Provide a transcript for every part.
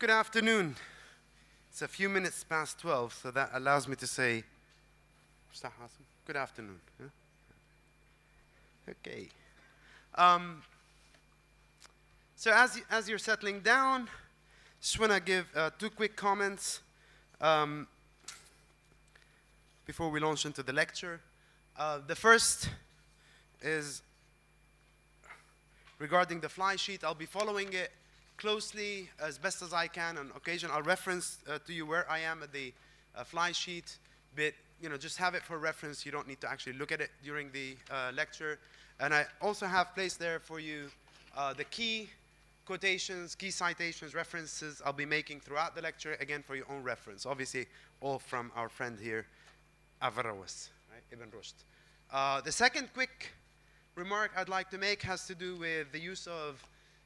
Good afternoon. It's a few minutes past 12, so that allows me to say, good afternoon. Huh? Okay. So as you're settling down, just want to give two quick comments before we launch into the lecture. The first is regarding the fly sheet. I'll be following it closely as best as I can. On occasion, I'll reference to you where I am at the fly sheet, but just have it for reference. You don't need to actually look at it during the lecture. And I also have placed there for you the key quotations, key citations, references I'll be making throughout the lecture, again for your own reference. Obviously, all from our friend here, Averroes, right? Ibn Rushd. The second quick remark I'd like to make has to do with the use of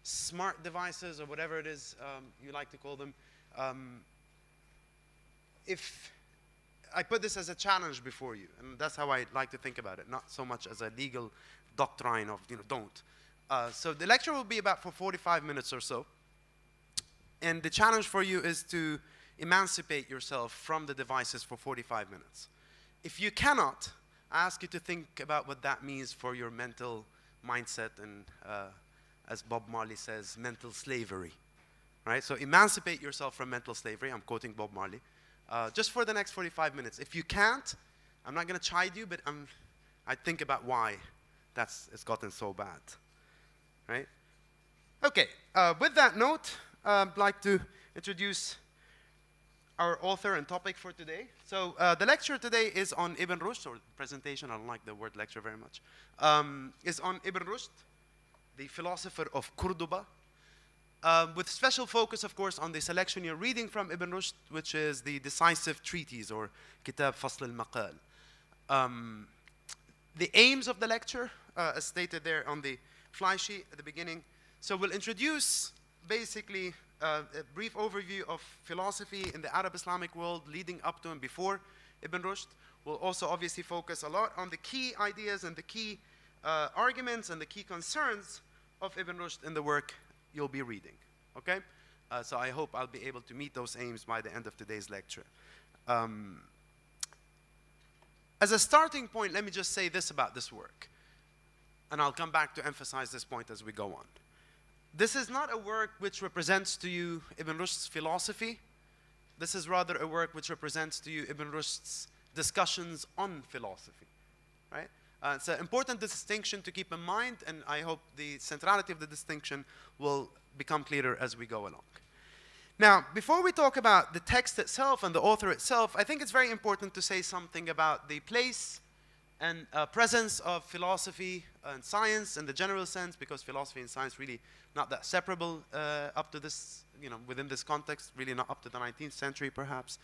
smart devices, or whatever it is you like to call them. If I put this as a challenge before you, and that's how I like to think about it, not so much as a legal doctrine of, don't. So the lecture will be about for 45 minutes or so. And the challenge for you is to emancipate yourself from the devices for 45 minutes. If you cannot, I ask you to think about what that means for your mental mindset and, as Bob Marley says, mental slavery. Right? So emancipate yourself from mental slavery. I'm quoting Bob Marley. Just for the next 45 minutes. If you can't, I'm not going to chide you, but I think about why it's gotten so bad. Right? Okay, with that note, I'd like to introduce our author and topic for today. So the lecture today is on Ibn Rushd, or presentation, I don't like the word lecture very much, is on Ibn Rushd, the philosopher of Cordoba, with special focus, of course, on the selection you're reading from Ibn Rushd, which is the decisive treatise, or Kitab Fasl al-Maqal. The aims of the lecture, as stated there on the fly sheet at the beginning. So we'll introduce basically a brief overview of philosophy in the Arab Islamic world leading up to and before Ibn Rushd. We'll also obviously focus a lot on the key ideas and the key arguments and the key concerns of Ibn Rushd in the work you'll be reading. Okay? So I hope I'll be able to meet those aims by the end of today's lecture. As a starting point, let me just say this about this work. And I'll come back to emphasize this point as we go on. This is not a work which represents to you Ibn Rushd's philosophy. This is rather a work which represents to you Ibn Rushd's discussions on philosophy. Right? It's an important distinction to keep in mind, and I hope the centrality of the distinction will become clearer as we go along. Now, before we talk about the text itself and the author itself, I think it's very important to say something about the place and presence of philosophy and science in the general sense, because philosophy and science really not that separable up to this, within this context, really not up to the 19th century perhaps.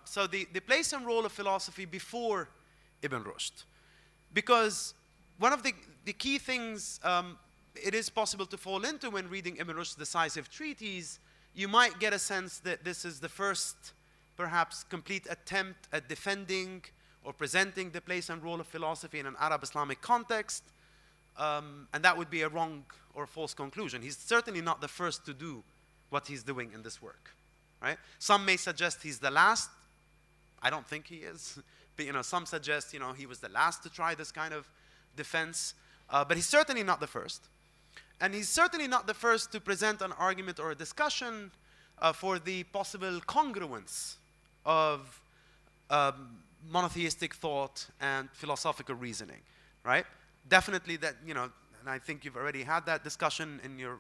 So the place and role of philosophy before Ibn Rushd. Because one of the key things it is possible to fall into when reading Ibn Rushd's decisive treatise, you might get a sense that this is the first, perhaps, complete attempt at defending or presenting the place and role of philosophy in an Arab Islamic context, and that would be a wrong or false conclusion. He's certainly not the first to do what he's doing in this work, right? Some may suggest he's the last. I don't think he is. But some suggest he was the last to try this kind of defense, but he's certainly not the first. And he's certainly not the first to present an argument or a discussion for the possible congruence of monotheistic thought and philosophical reasoning, right? Definitely that, and I think you've already had that discussion in your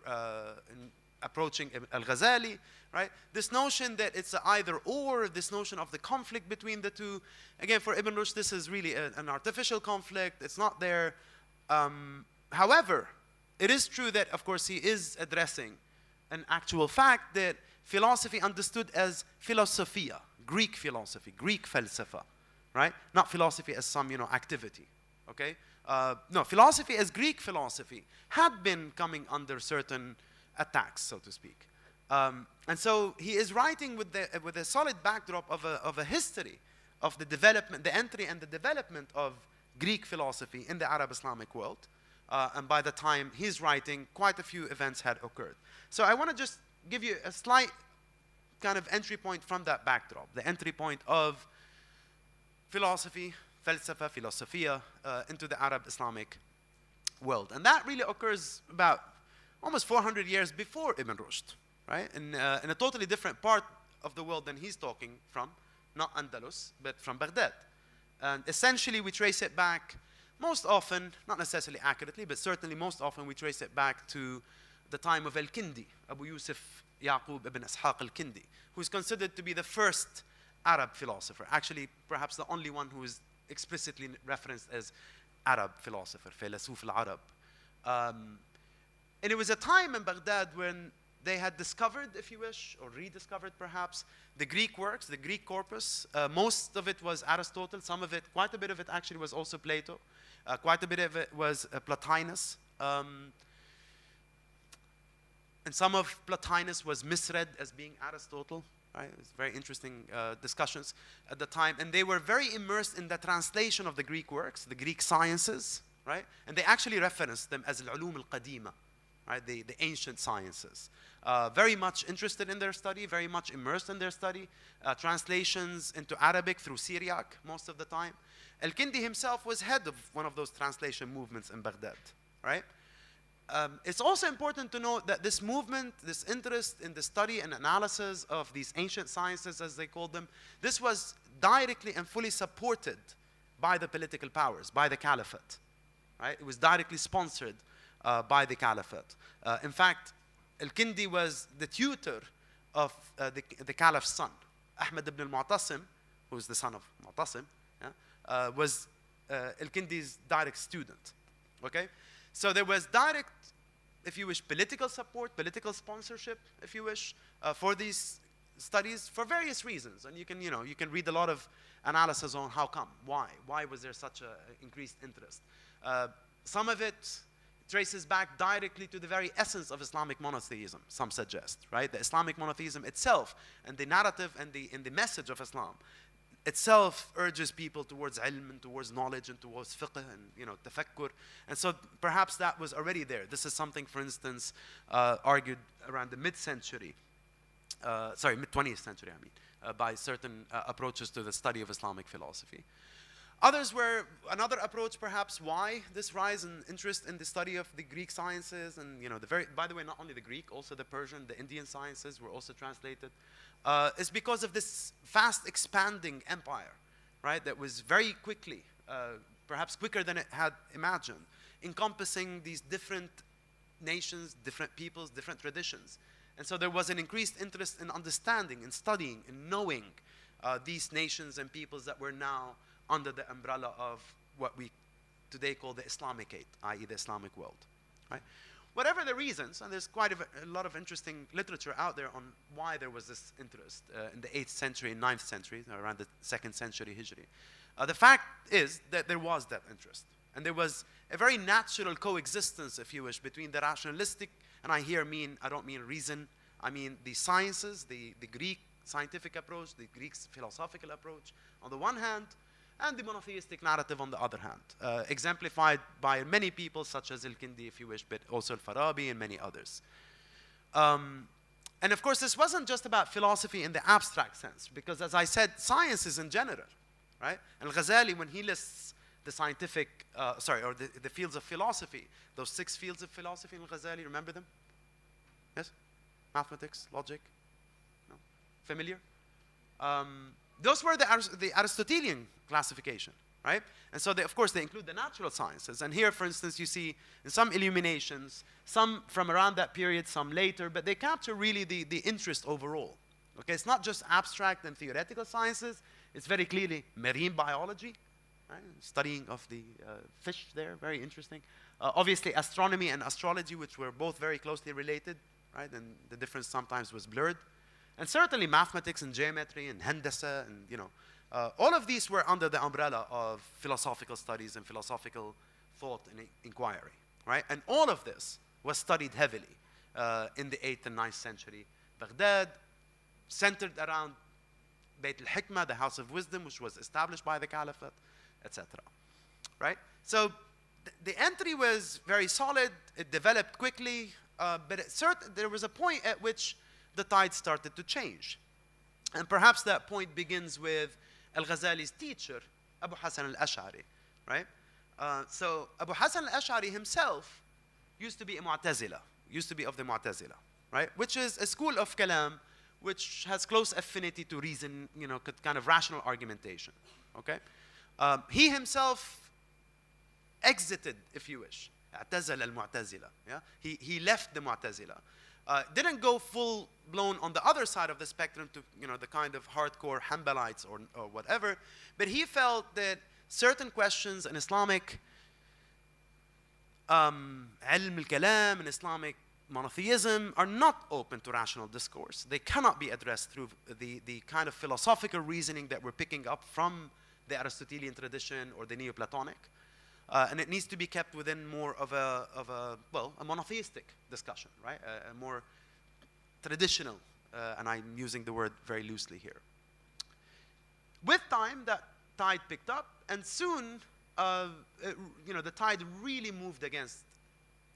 in approaching Al-Ghazali, right? This notion that it's either or, this notion of the conflict between the two. Again, for Ibn Rushd, this is really an artificial conflict. It's not there. However, it is true that, of course, he is addressing an actual fact that philosophy understood as philosophia, Greek philosophy, Greek falsafa, right? Not philosophy as some, activity, okay? No, philosophy as Greek philosophy had been coming under certain attacks, so to speak. And so he is writing with a solid backdrop of a history of the development, the entry and the development of Greek philosophy in the Arab Islamic world. And by the time he's writing, quite a few events had occurred. So I want to just give you a slight kind of entry point from that backdrop, the entry point of philosophy, falsafa, philosophia, into the Arab Islamic world. And that really occurs about almost 400 years before Ibn Rushd, right? In a totally different part of the world than he's talking from, not Andalus, but from Baghdad. And essentially we trace it back most often, not necessarily accurately, but certainly most often we trace it back to the time of Al-Kindi, Abu Yusuf Yaqub ibn Ishaq Al-Kindi, who is considered to be the first Arab philosopher, actually perhaps the only one who is explicitly referenced as Arab philosopher, Philosopher al-Arab. And it was a time in Baghdad when they had discovered, if you wish, or rediscovered perhaps, the Greek works, the Greek corpus. Most of it was Aristotle, some of it, quite a bit of it actually was also Plato. Quite a bit of it was Plotinus. And some of Plotinus was misread as being Aristotle. Right? It was very interesting discussions at the time. And they were very immersed in the translation of the Greek works, the Greek sciences, right? And they actually referenced them as al-ulum al-qadima, right? The ancient sciences. Very much interested in their study, very much immersed in their study. Translations into Arabic through Syriac most of the time. Al-Kindi himself was head of one of those translation movements in Baghdad, right? It's also important to note that this movement, this interest in the study and analysis of these ancient sciences, as they called them, this was directly and fully supported by the political powers, by the caliphate, right? It was directly sponsored by the caliphate. In fact, Al-Kindi was the tutor of the caliph's son. Ahmed ibn al-Mu'tasim, who was the son of Mu'tasim, was Al-Kindi's direct student, okay? So there was direct, if you wish, political support, political sponsorship, if you wish, for these studies for various reasons. And you can read a lot of analysis on how come, why was there such an increased interest. Some of it traces back directly to the very essence of Islamic monotheism, some suggest, right? The Islamic monotheism itself and the narrative and the message of Islam itself urges people towards ilm and towards knowledge and towards fiqh and tafakkur. And so perhaps that was already there. This is something, for instance, argued around the mid-century, mid-20th century, I mean, by certain approaches to the study of Islamic philosophy. Others were another approach, perhaps, why this rise in interest in the study of the Greek sciences and by the way, not only the Greek, also the Persian, the Indian sciences were also translated. Is because of this fast expanding empire, right? That was very quickly, perhaps quicker than it had imagined, encompassing these different nations, different peoples, different traditions. And so there was an increased interest in understanding, in studying, in knowing these nations and peoples that were now under the umbrella of what we today call the Islamicate, i.e. the Islamic world, right? Whatever the reasons, and there's quite a lot of interesting literature out there on why there was this interest in the 8th century and 9th century, around the 2nd century Hijri. The fact is that there was that interest. And there was a very natural coexistence, if you wish, between the rationalistic, and I don't mean reason, I mean the sciences, the Greek scientific approach, the Greek philosophical approach, on the one hand, and the monotheistic narrative on the other hand, exemplified by many people such as Al-Kindi, if you wish, but also Al-Farabi and many others. And of course, this wasn't just about philosophy in the abstract sense, because as I said, science is in general, right? And Al-Ghazali, when he lists the scientific, the fields of philosophy, those 6 fields of philosophy in Al-Ghazali, remember them? Yes? Mathematics, logic? No? Familiar? Those were the Aristotelian classification, right? And so, of course, they include the natural sciences. And here, for instance, you see in some illuminations, some from around that period, some later, but they capture really the interest overall. Okay, it's not just abstract and theoretical sciences. It's very clearly marine biology, right? Studying of the fish there, very interesting. Obviously, astronomy and astrology, which were both very closely related, right? And the difference sometimes was blurred. And certainly mathematics and geometry and handasa and, all of these were under the umbrella of philosophical studies and philosophical thought and inquiry, right? And all of this was studied heavily in the 8th and 9th century Baghdad, centered around Bayt al-Hikmah, the House of Wisdom, which was established by the Caliphate, etc. Right? So the entry was very solid. It developed quickly, but there was a point at which the tide started to change, And perhaps that point begins with Al-Ghazali's teacher, Abu Hassan al-Ash'ari, right? So Abu Hassan al-Ash'ari himself used to be a Mu'tazila, used to be of the Mu'tazila, right? Which is a school of kalam which has close affinity to reason, kind of rational argumentation, okay? He himself exited, if you wish, اعتزل المعتزلة, yeah? He left the Mu'tazila. Didn't go full blown on the other side of the spectrum to the kind of hardcore Hanbalites or whatever, but he felt that certain questions in Islamic علم الكلام and Islamic monotheism are not open to rational discourse. They cannot be addressed through the kind of philosophical reasoning that we're picking up from the Aristotelian tradition or the Neoplatonic. And it needs to be kept within more of a monotheistic discussion, right? A more traditional, and I'm using the word very loosely here. With time, that tide picked up, and soon, the tide really moved against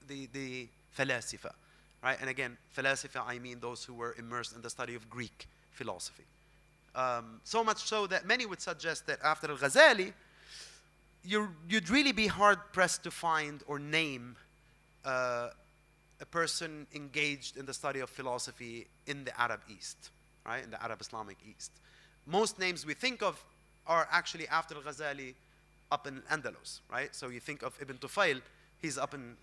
the Philosopher, right? And again, Philosopher, I mean those who were immersed in the study of Greek philosophy. So much so that many would suggest that after Al-Ghazali, you'd really be hard-pressed to find or name a person engaged in the study of philosophy in the Arab East, right? In the Arab Islamic East. Most names we think of are actually after Al-Ghazali up in Andalus, right? So you think of Ibn Tufayl, he's up in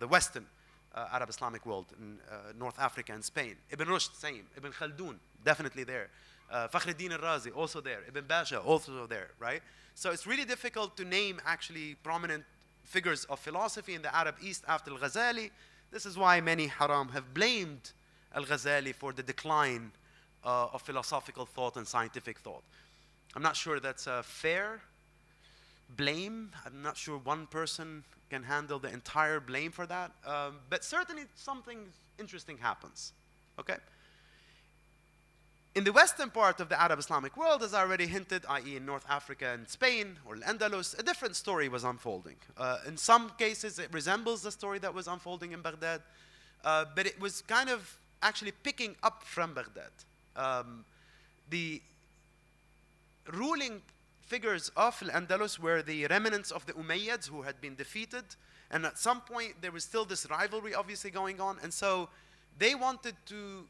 the Western Arab Islamic world, in North Africa and Spain. Ibn Rushd, same. Ibn Khaldun, definitely there. Fakhruddin al-Razi, also there. Ibn Basha, also there, right? So it's really difficult to name actually prominent figures of philosophy in the Arab East after Al-Ghazali. This is why many haram have blamed Al-Ghazali for the decline of philosophical thought and scientific thought. I'm not sure that's a fair blame. I'm not sure one person can handle the entire blame for that. But certainly something interesting happens, okay? In the western part of the Arab Islamic world, as I already hinted, i.e. in North Africa and Spain or Al-Andalus, a different story was unfolding. In some cases, it resembles the story that was unfolding in Baghdad, but it was kind of actually picking up from Baghdad. The ruling figures of Al-Andalus were the remnants of the Umayyads who had been defeated, and at some point there was still this rivalry obviously going on, and so they wanted to,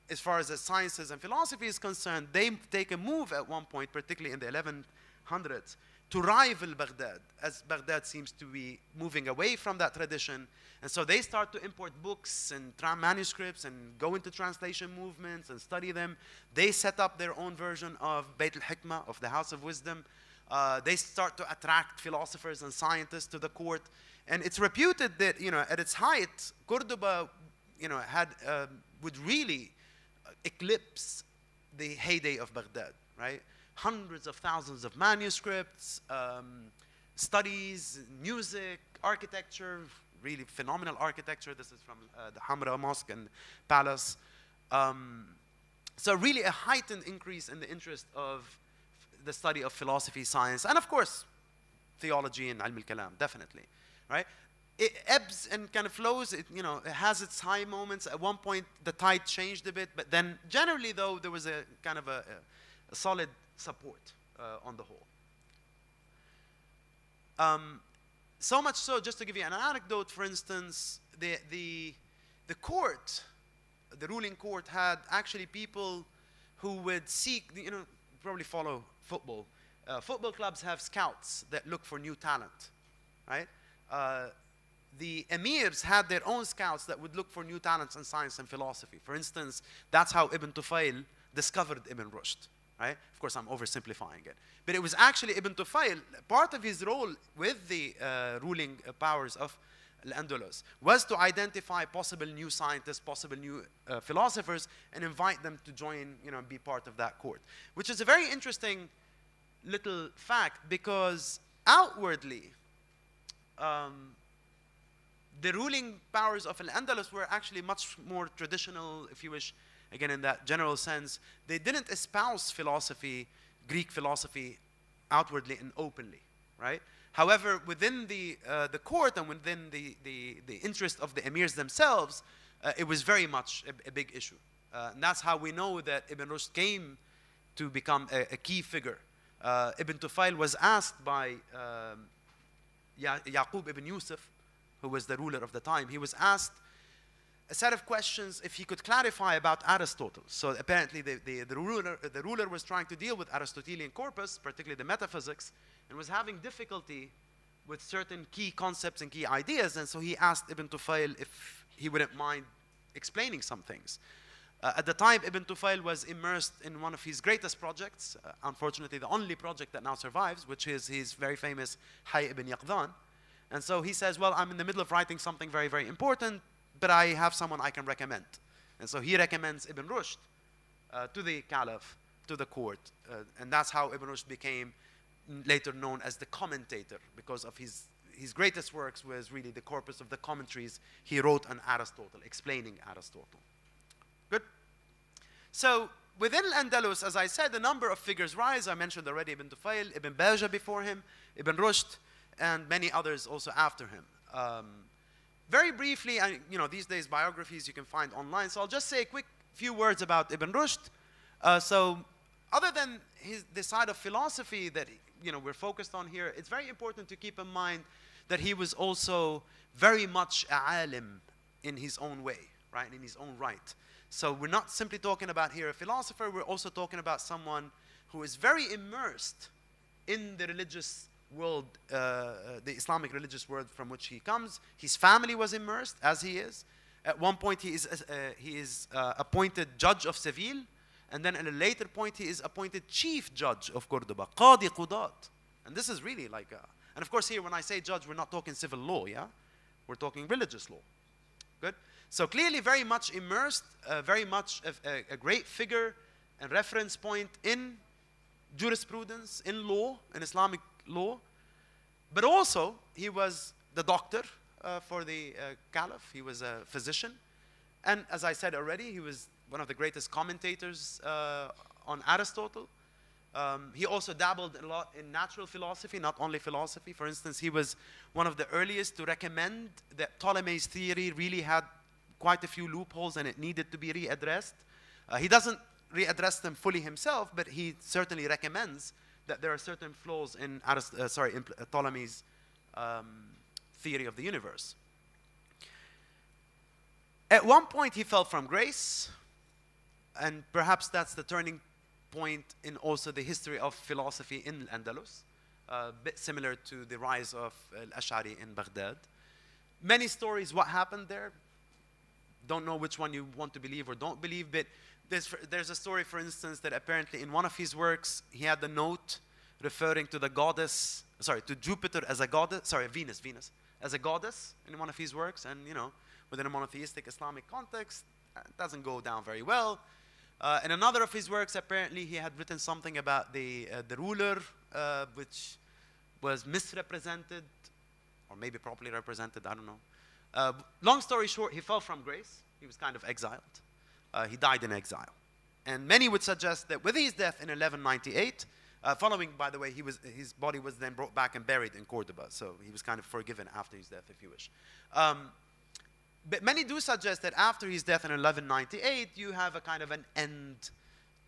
as far as the sciences and philosophy is concerned, they take a move at one point, particularly in the 1100s, to rival Baghdad, as Baghdad seems to be moving away from that tradition. And so they start to import books and manuscripts and go into translation movements and study them. They set up their own version of Bayt al-Hikmah, of the House of Wisdom. They start to attract philosophers and scientists to the court. And it's reputed that, at its height, Cordoba, would really eclipse the heyday of Baghdad, right? Hundreds of thousands of manuscripts, studies, music, architecture, really phenomenal architecture. This is from the Hamra Mosque and Palace. So really a heightened increase in the interest of the study of philosophy, science, and of course, theology and Ilm al-Kalam, definitely, right? It ebbs and kind of flows. It has its high moments. At one point, the tide changed a bit, but then generally, though, there was a kind of a solid support on the whole. So much so, just to give you an anecdote, for instance, the court, the ruling court, had actually people who would seek, probably follow football. Football clubs have scouts that look for new talent, right? The emirs had their own scouts that would look for new talents in science and philosophy. For instance, that's how Ibn Tufayl discovered Ibn Rushd, right? Of course, I'm oversimplifying it. But it was actually Ibn Tufayl, part of his role with the ruling powers of Al-Andalus was to identify possible new scientists, possible new philosophers, and invite them to join, be part of that court. Which is a very interesting little fact, because outwardly, the ruling powers of Al-Andalus were actually much more traditional, if you wish, again in that general sense. They didn't espouse philosophy, Greek philosophy, outwardly and openly, right? However, within the court and within the interest of the emirs themselves, it was very much a big issue, And that's how we know that Ibn Rushd came to become a key figure. Ibn Tufayl was asked by Yaqub ibn Yusuf, who was the ruler of the time. He was asked a set of questions if he could clarify about Aristotle. So apparently the ruler was trying to deal with Aristotelian corpus, particularly the metaphysics, and was having difficulty with certain key concepts and key ideas. And so he asked Ibn Tufayl if he wouldn't mind explaining some things. At the time, Ibn Tufayl was immersed in one of his greatest projects, unfortunately the only project that now survives, which is his very famous Hay ibn Yaqdhan. And so he says, well, I'm in the middle of writing something very, very important, but I have someone I can recommend. And so he recommends Ibn Rushd to the Caliph, to the court. And that's how Ibn Rushd became later known as the commentator, because of his greatest works was really the corpus of the commentaries he wrote on Aristotle, explaining Aristotle. Good? So within Al-Andalus, as I said, a number of figures rise. I mentioned already Ibn Tufayl, Ibn Baja before him, Ibn Rushd, and many others also after him. Very briefly, these days biographies you can find online, so I'll just say a quick few words about Ibn Rushd. So other than the side of philosophy that we're focused on here, it's very important to keep in mind that he was also very much a alim in his own way, right, in his own right. So we're not simply talking about here a philosopher, we're also talking about someone who is very immersed in the religious world, the Islamic religious world from which he comes. His family was immersed, as he is. At one point he is appointed judge of Seville, and then at a later point he is appointed chief judge of Cordoba, Qadi Qudat. And this is really like and of course here when I say judge, we're not talking civil law, yeah? We're talking religious law. Good? So clearly very much immersed, very much a great figure and reference point in jurisprudence, in law, in Islamic law. But also, he was the doctor for the Caliph. He was a physician. And as I said already, he was one of the greatest commentators on Aristotle. He also dabbled a lot in natural philosophy, not only philosophy. For instance, he was one of the earliest to recommend that Ptolemy's theory really had quite a few loopholes and it needed to be readdressed. He doesn't readdress them fully himself, but he certainly recommends that there are certain flaws in Ptolemy's theory of the universe. At one point he fell from grace, and perhaps that's the turning point in also the history of philosophy in Al-Andalus, a bit similar to the rise of Al-Ash'ari in Baghdad. Many stories what happened there. Don't know which one you want to believe or don't believe, but there's a story, for instance, that apparently in one of his works he had the note referring to the goddess, to Jupiter as a goddess, Venus as a goddess in one of his works, and within a monotheistic Islamic context, it doesn't go down very well. In another of his works, apparently he had written something about the ruler, which was misrepresented, or maybe properly represented, I don't know. Long story short, he fell from grace. He was kind of exiled. He died in exile. And many would suggest that with his death in 1198, following, by the way, his body was then brought back and buried in Cordoba. So he was kind of forgiven after his death, if you wish. But many do suggest that after his death in 1198, you have a kind of an end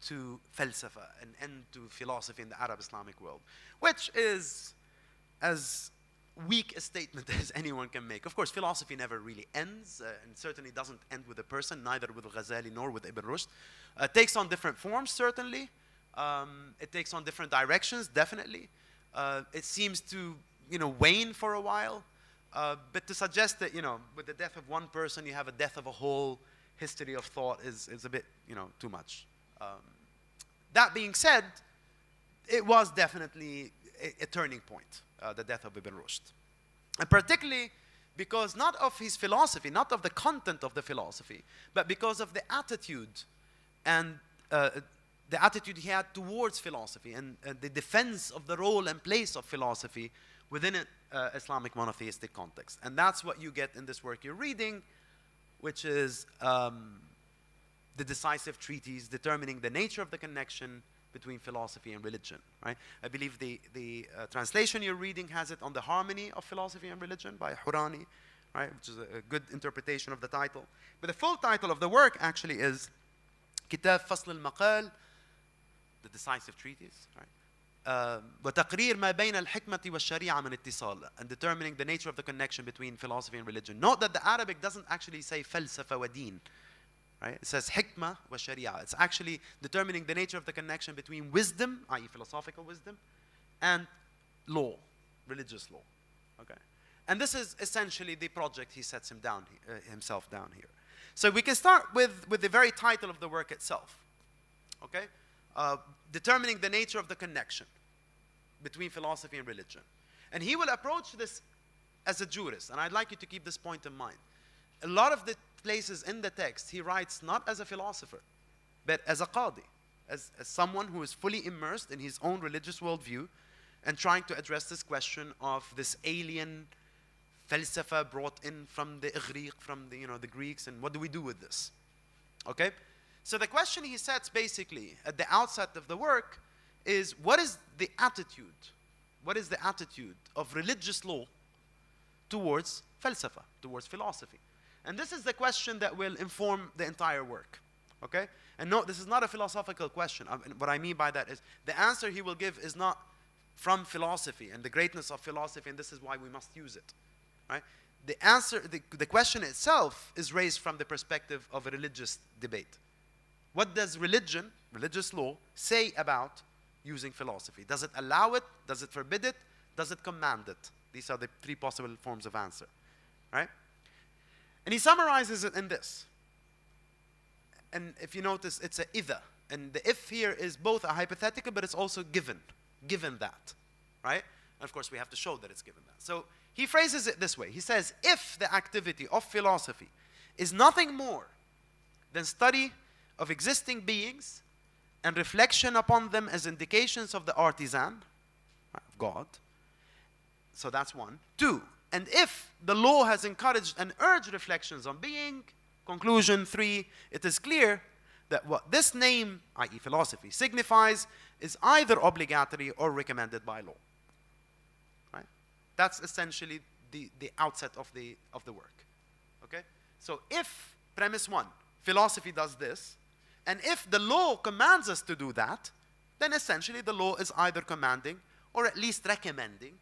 to falsafa, an end to philosophy in the Arab Islamic world, which is as weak a statement as anyone can make. Of course, philosophy never really ends, and certainly doesn't end with a person, neither with Ghazali nor with Ibn Rushd. It takes on different forms, certainly. It takes on different directions, definitely. It seems to, wane for a while. But to suggest that, with the death of one person, you have a death of a whole history of thought is a bit, too much. That being said, it was definitely a turning point, the death of Ibn Rushd. And particularly because not of his philosophy, not of the content of the philosophy, but because of the attitude and the attitude he had towards philosophy and the defense of the role and place of philosophy within an Islamic monotheistic context. And that's what you get in this work you're reading, which is the decisive treatise determining the nature of the connection between philosophy and religion, right? I believe the translation you're reading has it on the harmony of philosophy and religion by Hurani, right? Which is a good interpretation of the title. But the full title of the work actually is كتاب فصل المقال, the decisive treatise, right? وتقرير ما بين الحكمة والشريعة من اتصال, and determining the nature of the connection between philosophy and religion. Note that the Arabic doesn't actually say فلسفة ودين, right? It says حكمة وشريعة. It's actually determining the nature of the connection between wisdom, i.e. philosophical wisdom, and law, religious law. Okay? And this is essentially the project he sets himself down here. So we can start with the very title of the work itself. Okay? Determining the nature of the connection between philosophy and religion. And he will approach this as a jurist, and I'd like you to keep this point in mind. A lot of the places in the text, he writes not as a philosopher, but as a qadi, as someone who is fully immersed in his own religious worldview and trying to address this question of this alien falsafa brought in from the Igriq, from the Greeks, and what do we do with this? Okay? So the question he sets basically at the outset of the work is, what is the attitude? What is the attitude of religious law towards falsafa, towards philosophy? And this is the question that will inform the entire work. Okay? And no, this is not a philosophical question. What I mean by that is the answer he will give is not from philosophy and the greatness of philosophy, and this is why we must use it. Right? The answer, the question itself is raised from the perspective of a religious debate. What does religion, religious law, say about using philosophy? Does it allow it? Does it forbid it? Does it command it? These are the three possible forms of answer. Right? And he summarizes it in this. And if you notice, it's a idha. And the if here is both a hypothetical, but it's also given. Given that. Right? And of course, we have to show that it's given that. So he phrases it this way. He says, if the activity of philosophy is nothing more than study of existing beings and reflection upon them as indications of the artisan, of God. So that's one. Two, and if the law has encouraged and urged reflections on being, conclusion. Three, it is clear that what this name, i.e. philosophy, signifies is either obligatory or recommended by law. Right? That's essentially the outset of the work. Okay? So if, premise one, philosophy does this, and if the law commands us to do that, then essentially the law is either commanding or at least recommending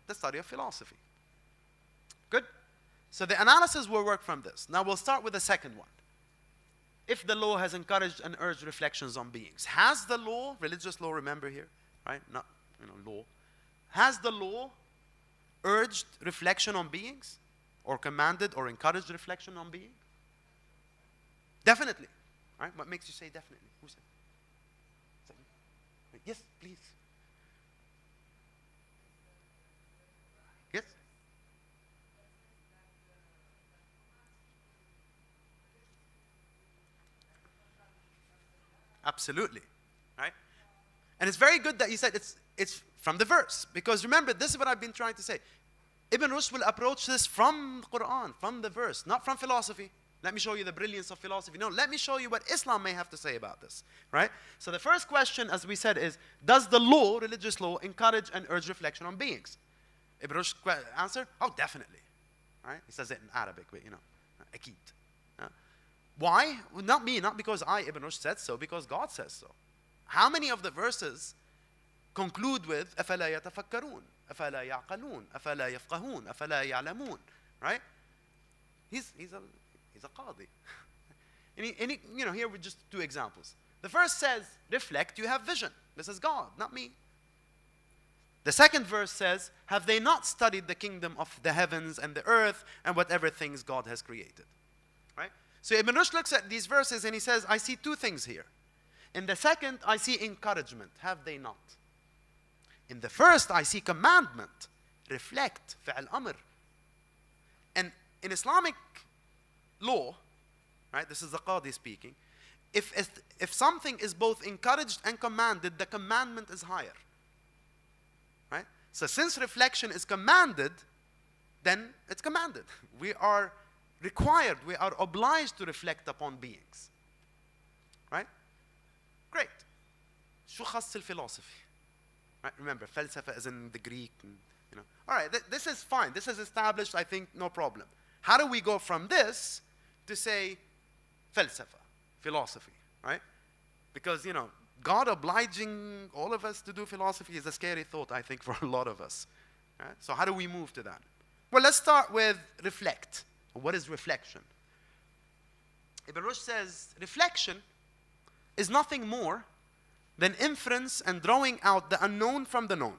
the study of philosophy. Good? So the analysis will work from this. Now we'll start with the second one. If the law has encouraged and urged reflections on beings, has the law, religious law, remember here, right? Not, law. Has the law urged reflection on beings? Or commanded or encouraged reflection on being? Definitely. Right? What makes you say definitely? Who said? Yes, please. Yes? Absolutely. Right? And it's very good that you said it's from the verse. Because remember, this is what I've been trying to say. Ibn Rushd will approach this from the Quran, from the verse, not from philosophy. Let me show you the brilliance of philosophy. No, let me show you what Islam may have to say about this. Right? So the first question, as we said, is, does the law, religious law, encourage and urge reflection on beings? Ibn Rushd answer, oh, definitely. Right? He says it in Arabic, but akid. Why? Well, not me, not because I, Ibn Rushd, said so, because God says so. How many of the verses conclude with أَفَلَا يَتَفَكَّرُونَ أَفَلَا يَعْقَلُونَ أَفَلَا يَفْقَهُونَ أَفَلَا يَعْلَمُونَ Right? He's a qadi. and here with just two examples. The first says, reflect, you have vision. This is God, not me. The second verse says, have they not studied the kingdom of the heavens and the earth and whatever things God has created? Right? So Ibn Rushd looks at these verses and he says, I see two things here. In the second, I see encouragement. Have they not? In the first, I see commandment. Reflect. Fi'al amr. And in Islamic law, right, this is the Qadi speaking, if something is both encouraged and commanded, the commandment is higher. Right? So since reflection is commanded, then it's commanded. We are required, we are obliged to reflect upon beings. Right? Great. شو خص الفلسفة? Right? Remember, falsafa is in the Greek. All right, this is fine. This is established, I think, no problem. How do we go from this to say falsafa, philosophy? right? Because, God obliging all of us to do philosophy is a scary thought, I think, for a lot of us. Right? So how do we move to that? Well, let's start with reflect. What is reflection? Ibn Rushd says, reflection is nothing more than inference and drawing out the unknown from the known.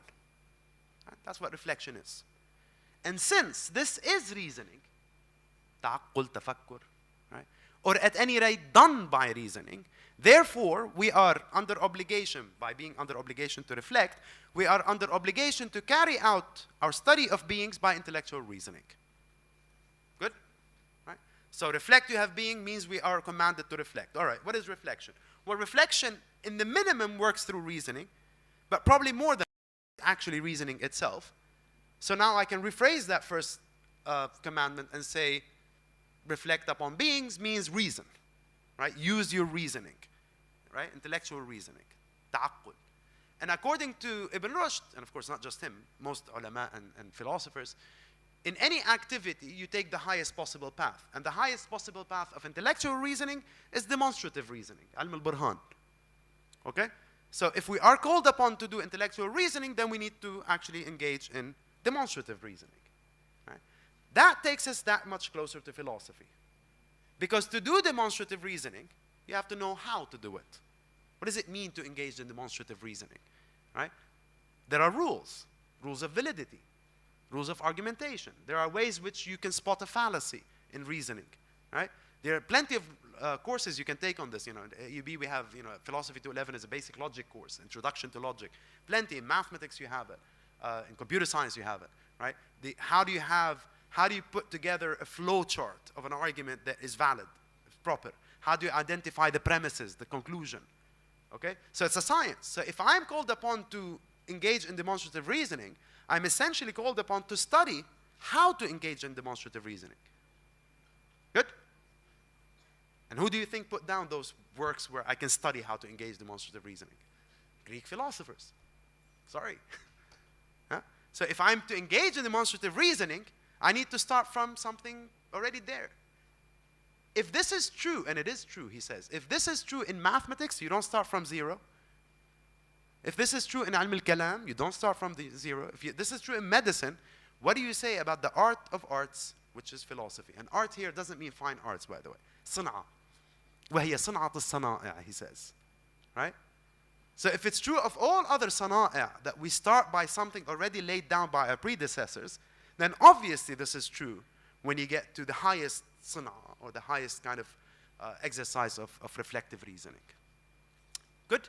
Right? That's what reflection is. And since this is reasoning, ta'aqqul, tafakkur, right? Or at any rate done by reasoning, therefore we are under obligation, by being under obligation to reflect, we are under obligation to carry out our study of beings by intellectual reasoning. Good? Right? So reflect you have being means we are commanded to reflect. All right, what is reflection? Well, reflection in the minimum works through reasoning, but probably more than actually reasoning itself. So now I can rephrase that first commandment and say, reflect upon beings means reason, right? Use your reasoning, right? Intellectual reasoning, ta'aqqul. And according to Ibn Rushd, and of course not just him, most ulama and philosophers, in any activity you take the highest possible path. And the highest possible path of intellectual reasoning is demonstrative reasoning, ilm al-burhan. Okay? So if we are called upon to do intellectual reasoning, then we need to actually engage in demonstrative reasoning. Right? That takes us that much closer to philosophy. Because to do demonstrative reasoning, you have to know how to do it. What does it mean to engage in demonstrative reasoning? Right? There are rules of validity, rules of argumentation. There are ways which you can spot a fallacy in reasoning. Right? There are plenty of courses you can take on this. At UB we have, Philosophy 211 is a basic logic course, Introduction to Logic. Plenty. In mathematics you have it. In computer science you have it. Right? How do you put together a flow chart of an argument that is valid, proper? How do you identify the premises, the conclusion? Okay? So it's a science. So if I'm called upon to engage in demonstrative reasoning, I'm essentially called upon to study how to engage in demonstrative reasoning. Good? And who do you think put down those works where I can study how to engage demonstrative reasoning? Greek philosophers. Sorry. Huh? So if I'm to engage in demonstrative reasoning, I need to start from something already there. If this is true, and it is true, he says, if this is true in mathematics, you don't start from zero. If this is true in ilm al-kalam, you don't start from the zero. If this is true in medicine, what do you say about the art of arts, which is philosophy? And art here doesn't mean fine arts, by the way. San'a. وَهِيَ صَنْعَةُ الصَّنَائِعِ, he says. Right? So if it's true of all other sana'a, that we start by something already laid down by our predecessors, then obviously this is true when you get to the highest sana'a, or the highest kind of exercise of reflective reasoning. Good?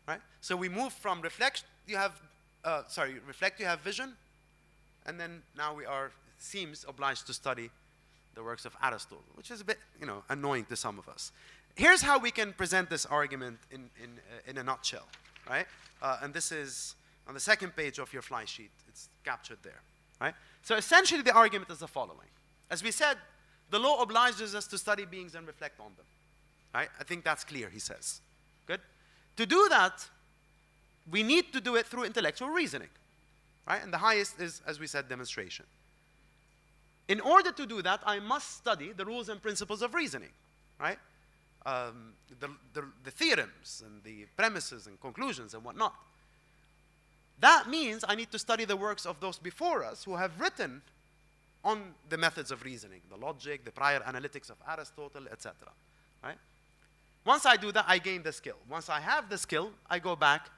Right? So we move from reflect, you have vision, and then now we are, seems obliged to study the works of Aristotle, which is a bit, annoying to some of us. Here's how we can present this argument in a nutshell, right? And this is on the second page of your fly sheet. It's captured there, right? So essentially the argument is the following. As we said, the law obliges us to study beings and reflect on them, right? I think that's clear, he says. Good? To do that, we need to do it through intellectual reasoning, right? And the highest is, as we said, demonstration. In order to do that, I must study the rules and principles of reasoning, right? The theorems and the premises and conclusions and whatnot. That means I need to study the works of those before us who have written on the methods of reasoning, the logic, the prior analytics of Aristotle, etc. Right? Once I do that, I gain the skill. Once I have the skill, I go back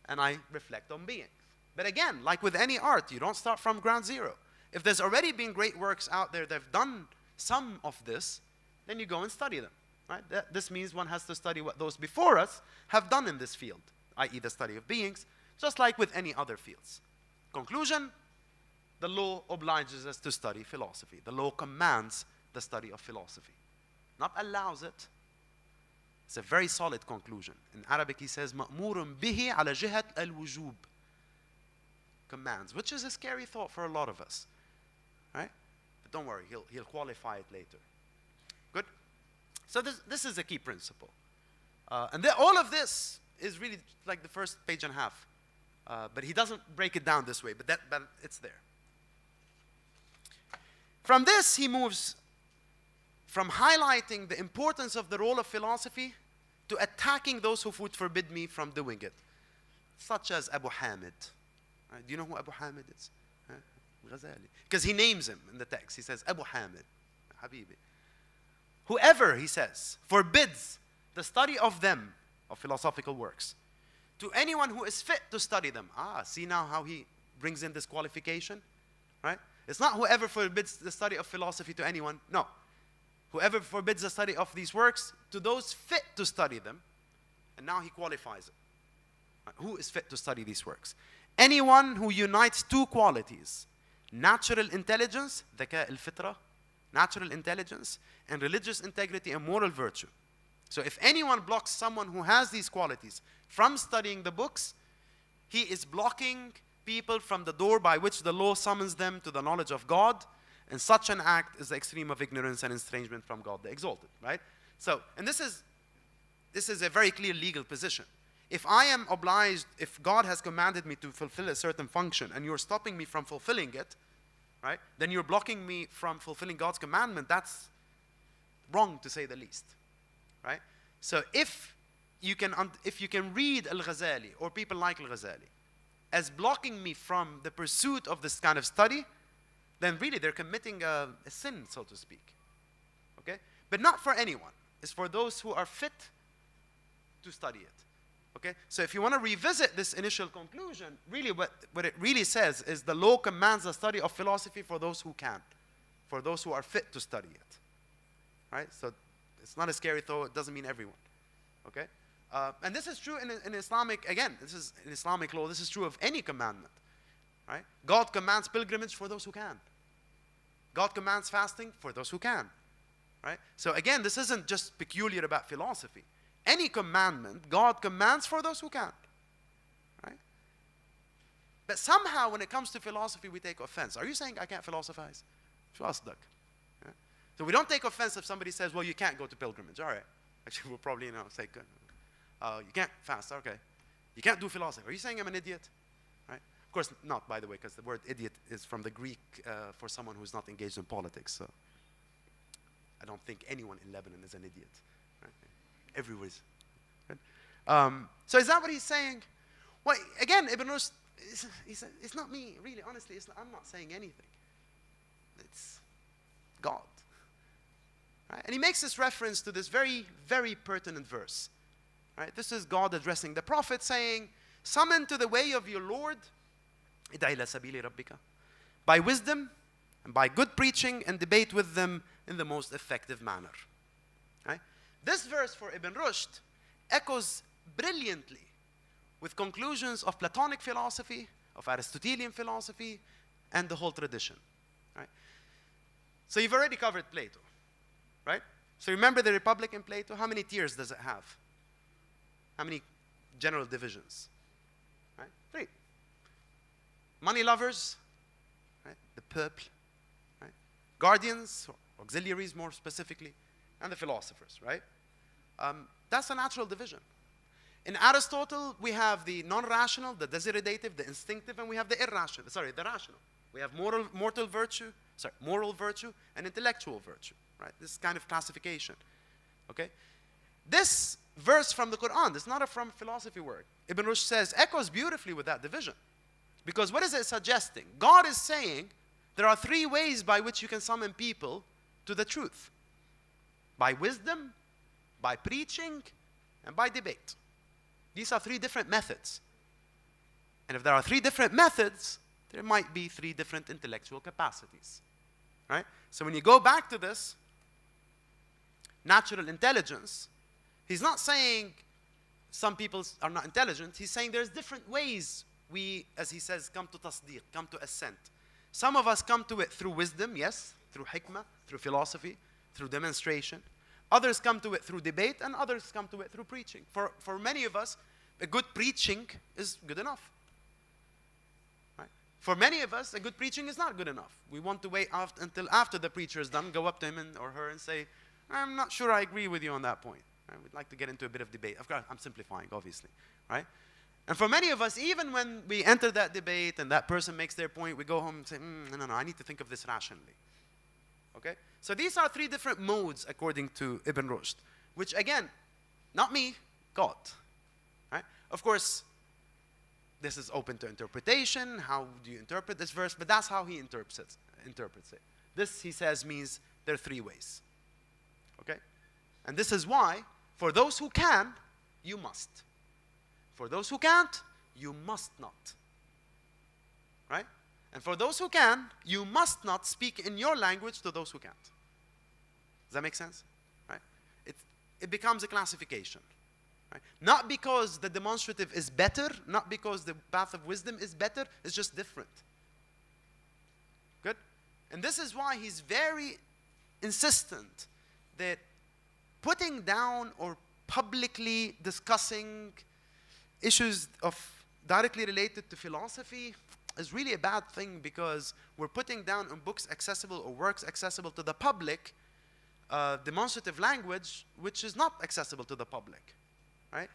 and I reflect on beings. But again, like with any art, you don't start from ground zero. If there's already been great works out there that have done some of this, then you go and study them. Right? This means one has to study what those before us have done in this field, i.e. the study of beings, just like with any other fields. Conclusion, the law obliges us to study philosophy. The law commands the study of philosophy, not allows it. It's a very solid conclusion. In Arabic he says, مَأْمُورٌ بِهِ عَلَى جِهَةِ الْوُجُوبِ. Commands, which is a scary thought for a lot of us. Right? But don't worry, he'll qualify it later. Good? So this is a key principle. And all of this is really like the first page and a half. But he doesn't break it down this way, but it's there. From this, he moves from highlighting the importance of the role of philosophy to attacking those who would forbid me from doing it, such as Abu Hamid. Right? Do you know who Abu Hamid is? Ghazali. Because he names him in the text. He says, Abu Hamid, Habibi. Whoever, he says, forbids the study of them, of philosophical works, to anyone who is fit to study them. See now how he brings in this qualification, right? It's not whoever forbids the study of philosophy to anyone. No. Whoever forbids the study of these works to those fit to study them. And now he qualifies it. Right? Who is fit to study these works? Anyone who unites two qualities, natural intelligence, ذكاء الفطرة, natural intelligence, and religious integrity and moral virtue. So if anyone blocks someone who has these qualities from studying the books, he is blocking people from the door by which the law summons them to the knowledge of God, and such an act is the extreme of ignorance and estrangement from God the Exalted, right? So, and this is a very clear legal position. If I am obliged, if God has commanded me to fulfill a certain function and you're stopping me from fulfilling it, right, then you're blocking me from fulfilling God's commandment. That's wrong, to say the least, right? So if you can read Al-Ghazali or people like Al-Ghazali as blocking me from the pursuit of this kind of study, then really they're committing a sin, so to speak, okay? But not for anyone. It's for those who are fit to study it. Okay? So if you want to revisit this initial conclusion, really what it really says is the law commands the study of philosophy for those who can, for those who are fit to study it. Right? So it's not a scary thought. It doesn't mean everyone. Okay? And this is true in Islamic, again, this is in Islamic law, this is true of any commandment. Right? God commands pilgrimage for those who can. God commands fasting for those who can. Right? So again, this isn't just peculiar about philosophy. Any commandment, God commands for those who can. Right? But somehow when it comes to philosophy, we take offense. Are you saying I can't philosophize? Yeah? So we don't take offense if somebody says, well, you can't go to pilgrimage. All right. Actually, we'll probably say, good. You can't fast. Okay. You can't do philosophy. Are you saying I'm an idiot? Right? Of course not, by the way, because the word idiot is from the Greek for someone who's not engaged in politics. So I don't think anyone in Lebanon is an idiot. Right? Everywhere. Right? So is that what he's saying? Well, again, Ibn Rushd, he said, it's not me, really, honestly, I'm not saying anything. It's God. Right? And he makes this reference to this very, very pertinent verse. Right? This is God addressing the prophet saying, summon to the way of your Lord, by wisdom and by good preaching, and debate with them in the most effective manner. Right? This verse for Ibn Rushd echoes brilliantly with conclusions of Platonic philosophy, of Aristotelian philosophy, and the whole tradition. Right? So you've already covered Plato. Right? So remember the Republic in Plato? How many tiers does it have? How many general divisions? Right? 3. Money lovers, right? The peuple, right? Guardians, or auxiliaries more specifically, and the philosophers, right? That's a natural division. In Aristotle, we have the non-rational, the desiderative, the instinctive, and we have the irrational, the rational. We have moral virtue, and intellectual virtue, right? This kind of classification, okay? This verse from the Quran, this is not from philosophy work, Ibn Rushd says, echoes beautifully with that division. Because what is it suggesting? God is saying there are 3 ways by which you can summon people to the truth. By wisdom, by preaching, and by debate. These are 3 different methods. And if there are 3 different methods, there might be 3 different intellectual capacities. Right? So when you go back to this, natural intelligence, he's not saying some people are not intelligent. He's saying there's different ways we, as he says, come to tasdeeq, come to assent. Some of us come to it through wisdom, yes, through hikmah, through philosophy, through demonstration. Others come to it through debate, and others come to it through preaching. For many of us, a good preaching is good enough. Right? For many of us, a good preaching is not good enough. We want to wait until after the preacher is done, go up to him or her and say, I'm not sure I agree with you on that point. Right? We'd like to get into a bit of debate. Of course, I'm simplifying, obviously. Right? And for many of us, even when we enter that debate and that person makes their point, we go home and say, no, I need to think of this rationally. Okay? So these are 3 different modes according to Ibn Rushd, which again, Not me, God. Right? Of course, this is open to interpretation. How do you interpret this verse? But that's how he interprets it. This, he says, means there are three ways. Okay? And this is why, for those who can, you must. For those who can't, you must not. Right? And for those who can, you must not speak in your language to those who can't. Does that make sense? Right? It becomes a classification. Right? Not because the demonstrative is better, not because the path of wisdom is better, it's just different. Good? And this is why he's very insistent that putting down or publicly discussing issues directly related to philosophy is really a bad thing, because we're putting down in books accessible or works accessible to the public demonstrative language which is not accessible to the public. Right?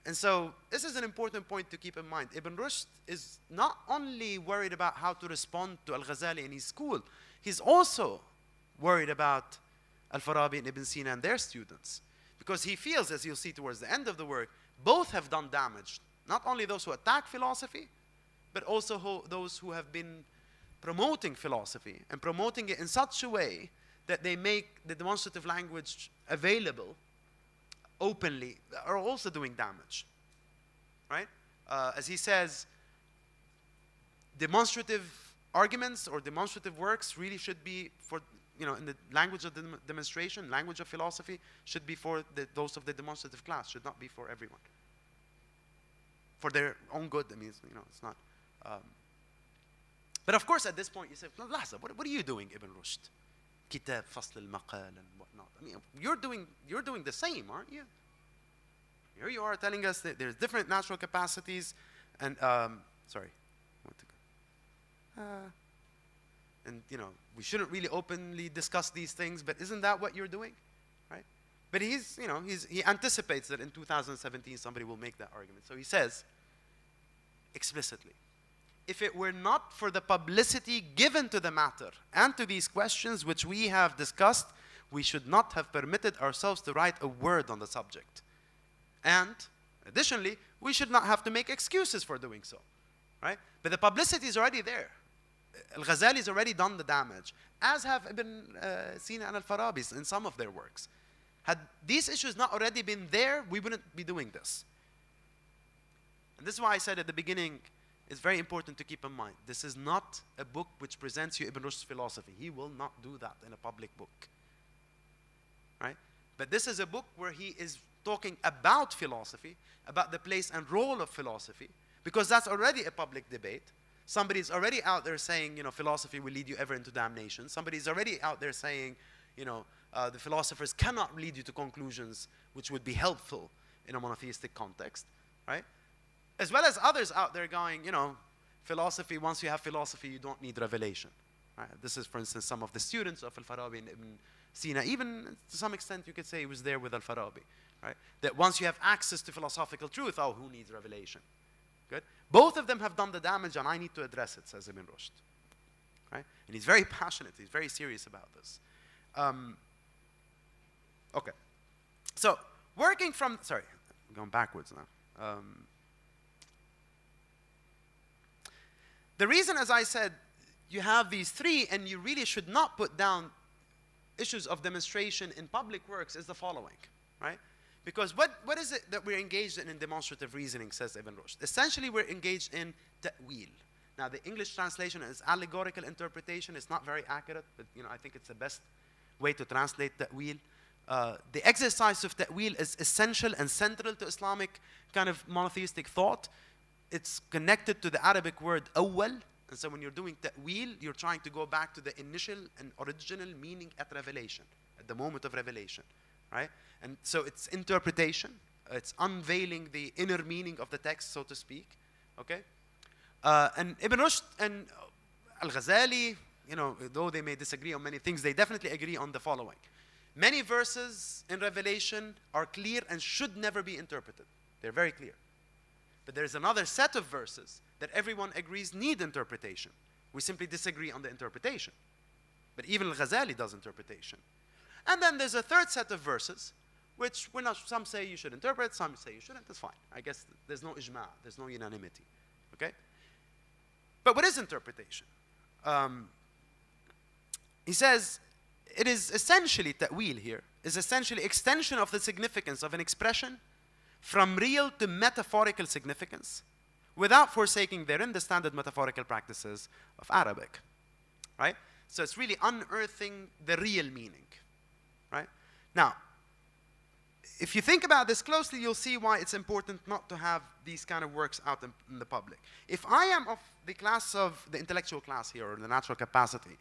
And so this is an important point to keep in mind. Ibn Rushd is not only worried about how to respond to Al-Ghazali and his school, he's also worried about Al-Farabi and Ibn Sina and their students. Because he feels, as you'll see towards the end of the work, both have done damage. Not only those who attack philosophy, but also those who have been promoting philosophy and promoting it in such a way that they make the demonstrative language available openly, are also doing damage. Right? As he says, demonstrative arguments or demonstrative works really should be for, in the language of the demonstration, language of philosophy, should be for those of the demonstrative class, should not be for everyone. For their own good, I mean, it's not. But of course, at this point, you say, Lahza, what are you doing, Ibn Rushd? Kitab, Fasl al-Maqal, and whatnot. I mean, you're doing the same, aren't you? Here you are telling us that there's different natural capacities, and sorry, and we shouldn't really openly discuss these things, but isn't that what you're doing, right? But he anticipates that in 2017 somebody will make that argument. So he says explicitly, if it were not for the publicity given to the matter and to these questions which we have discussed, we should not have permitted ourselves to write a word on the subject. And additionally, we should not have to make excuses for doing so, right? But the publicity is already there. Al-Ghazali has already done the damage, as have Ibn Sina and Al-Farabi in some of their works. Had these issues not already been there, we wouldn't be doing this. And this is why I said at the beginning, it's very important to keep in mind, this is not a book which presents you Ibn Rushd's philosophy. He will not do that in a public book. Right? But this is a book where he is talking about philosophy, about the place and role of philosophy, because that's already a public debate. Somebody's already out there saying, philosophy will lead you ever into damnation. Somebody's already out there saying, the philosophers cannot lead you to conclusions which would be helpful in a monotheistic context, right? As well as others out there going, philosophy, once you have philosophy, you don't need revelation. Right? This is, for instance, some of the students of Al-Farabi and Ibn Sina. Even to some extent, you could say he was there with Al-Farabi. Right? That once you have access to philosophical truth, who needs revelation? Good? Both of them have done the damage, and I need to address it, says Ibn Rushd. Right? And he's very passionate. He's very serious about this. Okay. So, working from... Sorry, I'm going backwards now. The reason, as I said, you have these three, and you really should not put down issues of demonstration in public works is the following, right? Because what is it that we're engaged in demonstrative reasoning, says Ibn Rushd? Essentially, we're engaged in ta'wil. Now, the English translation is allegorical interpretation. It's not very accurate, but I think it's the best way to translate ta'wil. The exercise of ta'wil is essential and central to Islamic kind of monotheistic thought. It's connected to the Arabic word awwal. And so when you're doing ta'wil, you're trying to go back to the initial and original meaning at revelation, at the moment of revelation, right? And so it's interpretation. It's unveiling the inner meaning of the text, so to speak, okay? And Ibn Rushd and Al-Ghazali, though they may disagree on many things, they definitely agree on the following. Many verses in Revelation are clear and should never be interpreted. They're very clear. But there's another set of verses that everyone agrees need interpretation. We simply disagree on the interpretation. But even Al-Ghazali does interpretation. And then there's a third set of verses which we're not, some say you should interpret, some say you shouldn't. That's fine. I guess there's no ijma', there's no unanimity. Okay? But what is interpretation? He says it is essentially ta'wil here, is essentially extension of the significance of an expression from real to metaphorical significance without forsaking therein the standard metaphorical practices of Arabic. Right? So it's really unearthing the real meaning. Right? Now, if you think about this closely, you'll see why it's important not to have these kind of works out in the public. If I am of the class of the intellectual class here, or the natural capacity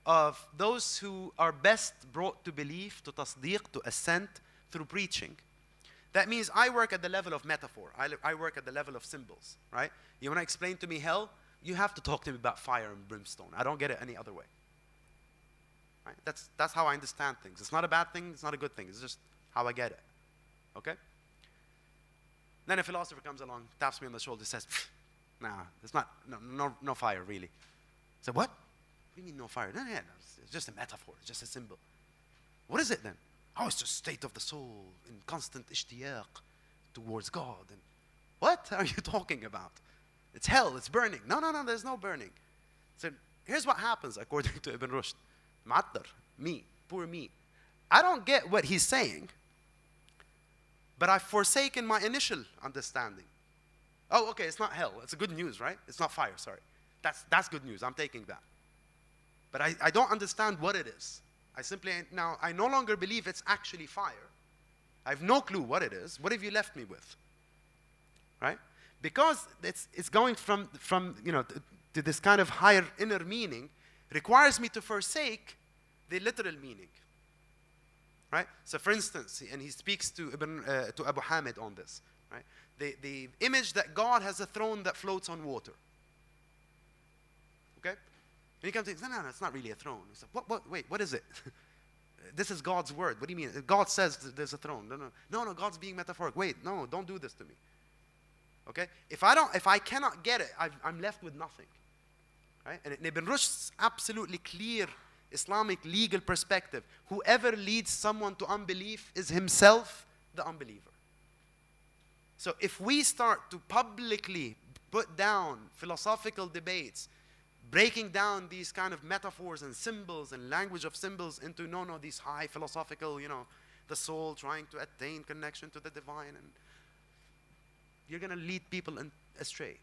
of those who are best brought to belief, to tasdeeq, to assent through preaching, that means I work at the level of metaphor. I work at the level of symbols, right? You want to explain to me hell? You have to talk to me about fire and brimstone. I don't get it any other way. Right? That's how I understand things. It's not a bad thing, it's not a good thing. It's just how I get it. Okay? Then a philosopher comes along, taps me on the shoulder, says, nah, it's not, no fire, really. I said, what? What do you mean no fire? No, it's just a metaphor, it's just a symbol. What is it then? Oh, it's just state of the soul in constant ishtiyaq towards God. And what are you talking about? It's hell, it's burning. No, there's no burning. So here's what happens according to Ibn Rushd. Ma'attar, me, poor me. I don't get what he's saying, but I've forsaken my initial understanding. Oh, okay, it's not hell. It's a good news, right? It's not fire, sorry. That's good news. I'm taking that. But I don't understand what it is. I no longer believe it's actually fire. I have no clue what it is. What have you left me with? Right? Because it's going from to this kind of higher inner meaning, requires me to forsake the literal meaning. Right? So for instance, and he speaks to Abu Hamid on this, right? The image that God has a throne that floats on water. Okay? And he comes and says, no, it's not really a throne. He said, wait, what is it? This is God's word. What do you mean? God says there's a throne. No, God's being metaphoric. Wait, no, don't do this to me. Okay? If I cannot get it, I'm left with nothing. Right? And in Ibn Rushd's absolutely clear Islamic legal perspective, whoever leads someone to unbelief is himself the unbeliever. So if we start to publicly put down philosophical debates, breaking down these kind of metaphors and symbols and language of symbols into these high philosophical, the soul trying to attain connection to the divine, and you're going to lead people astray.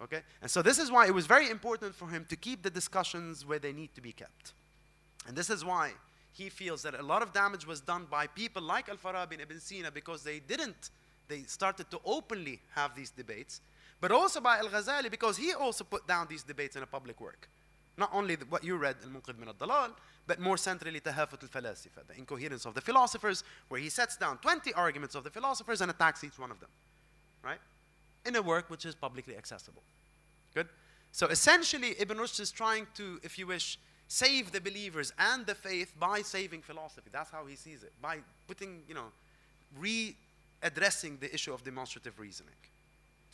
Okay? And so this is why it was very important for him to keep the discussions where they need to be kept. And this is why he feels that a lot of damage was done by people like Al-Farabi and Ibn Sina, because they started to openly have these debates, but also by Al-Ghazali, because he also put down these debates in a public work. Not only what you read, Al-Munqidh min al-Dalal, but more centrally, Tahafut al-Falasifa, the incoherence of the philosophers, where he sets down 20 arguments of the philosophers and attacks each one of them. Right? In a work which is publicly accessible. Good? So essentially, Ibn Rushd is trying to, if you wish, save the believers and the faith by saving philosophy. That's how he sees it. By putting, readdressing the issue of demonstrative reasoning.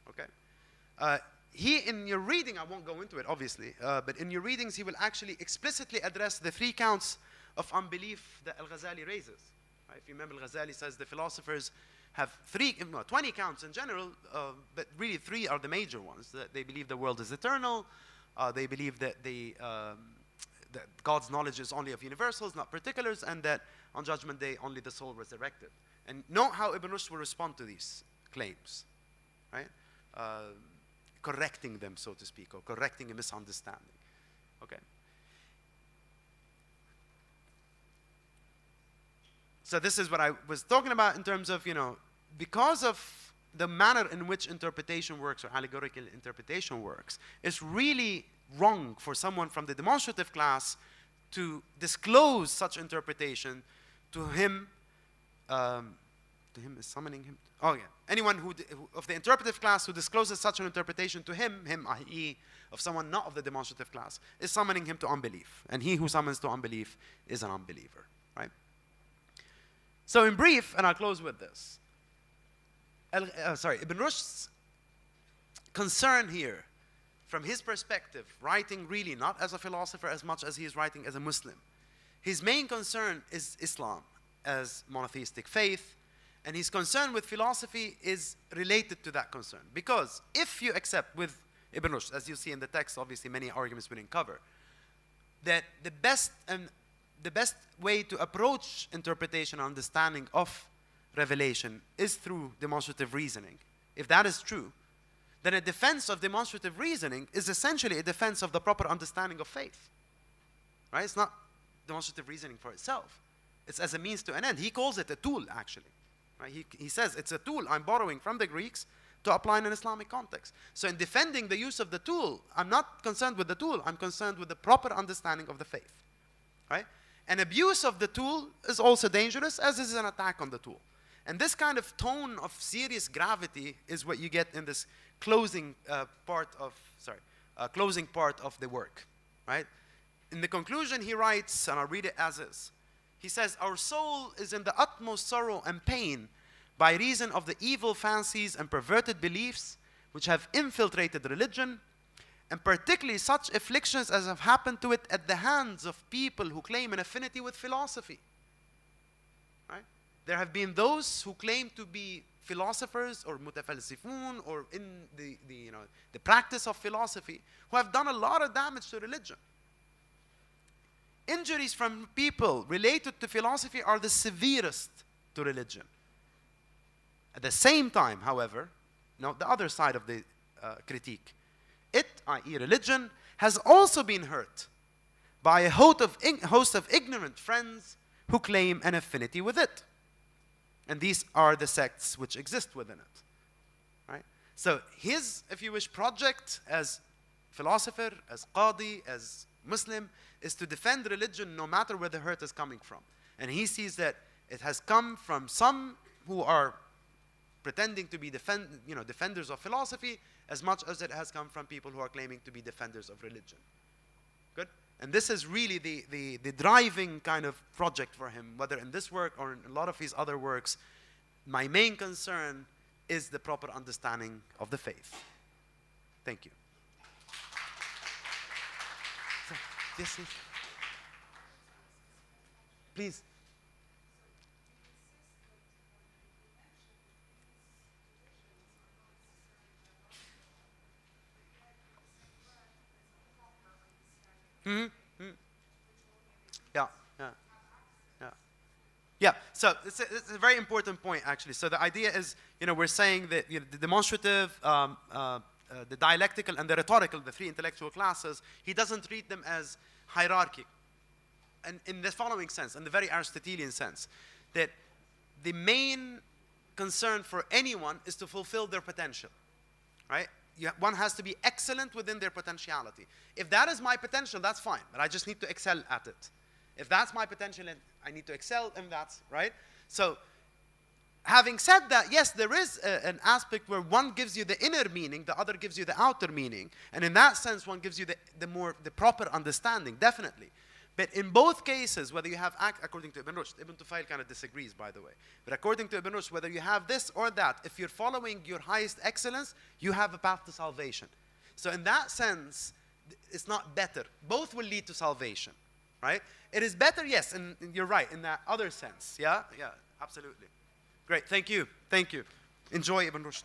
Okay? In your reading, I won't go into it, obviously, but in your readings, he will actually explicitly address the 3 counts of unbelief that Al-Ghazali raises. Right? If you remember, Al-Ghazali says the philosophers have 20 counts in general, but really 3 are the major ones. That they believe the world is eternal, they believe that that God's knowledge is only of universals, not particulars, and that on Judgment Day only the soul resurrected. And note how Ibn Rushd will respond to these claims, right? Correcting them, so to speak, or correcting a misunderstanding. Okay. So this is what I was talking about in terms of, because of the manner in which interpretation works, or allegorical interpretation works, it's really wrong for someone from the demonstrative class to disclose such interpretation to him. To him is summoning him. Oh yeah, anyone who of the interpretive class who discloses such an interpretation to him, i.e., of someone not of the demonstrative class, is summoning him to unbelief, and he who summons to unbelief is an unbeliever, right? So in brief, and I'll close with this. Ibn Rushd's concern here, from his perspective, writing really not as a philosopher as much as he is writing as a Muslim, his main concern is Islam as monotheistic faith, and his concern with philosophy is related to that concern. Because if you accept with Ibn Rushd, as you see in the text, obviously many arguments we didn't cover, that the best way to approach interpretation and understanding of revelation is through demonstrative reasoning. If that is true, then a defense of demonstrative reasoning is essentially a defense of the proper understanding of faith. Right? It's not demonstrative reasoning for itself. It's as a means to an end. He calls it a tool, actually. Right? He says it's a tool I'm borrowing from the Greeks to apply in an Islamic context. So in defending the use of the tool, I'm not concerned with the tool, I'm concerned with the proper understanding of the faith. Right? An abuse of the tool is also dangerous, as is an attack on the tool. And this kind of tone of serious gravity is what you get in this closing part of the work. Right? In the conclusion, he writes, and I'll read it as is. He says, "Our soul is in the utmost sorrow and pain by reason of the evil fancies and perverted beliefs which have infiltrated religion, and particularly such afflictions as have happened to it at the hands of people who claim an affinity with philosophy." Right? There have been those who claim to be philosophers or mutafalsifun or in the practice of philosophy who have done a lot of damage to religion. Injuries from people related to philosophy are the severest to religion. At the same time, however, the other side of the critique, it, i.e. religion, has also been hurt by a host of ignorant friends who claim an affinity with it. And these are the sects which exist within it. Right? So his, if you wish, project as philosopher, as qadi, as Muslim, is to defend religion no matter where the hurt is coming from. And he sees that it has come from some who are pretending to be defenders of philosophy as much as it has come from people who are claiming to be defenders of religion. Good? And this is really the driving kind of project for him, whether in this work or in a lot of his other works. My main concern is the proper understanding of the faith. Thank you. Yes, yes. Please. Yeah. Yeah, so it's a very important point, actually. So the idea is, we're saying that the demonstrative, the dialectical, and the rhetorical, the three intellectual classes, he doesn't treat them as hierarchy. And in the following sense, in the very Aristotelian sense, that the main concern for anyone is to fulfill their potential, right? One has to be excellent within their potentiality. If that is my potential, that's fine, but I just need to excel at it. If that's my potential and I need to excel, and that's, right? So, having said that, yes, there is an aspect where one gives you the inner meaning, the other gives you the outer meaning, and in that sense, one gives you the proper understanding, definitely. But in both cases, whether you have, according to Ibn Rushd, Ibn Tufayl kind of disagrees, by the way, but according to Ibn Rushd, whether you have this or that, if you're following your highest excellence, you have a path to salvation. So in that sense, it's not better. Both will lead to salvation, right? It is better, yes, and you're right, in that other sense. Yeah, absolutely. Great, thank you. Enjoy Ibn Rushd.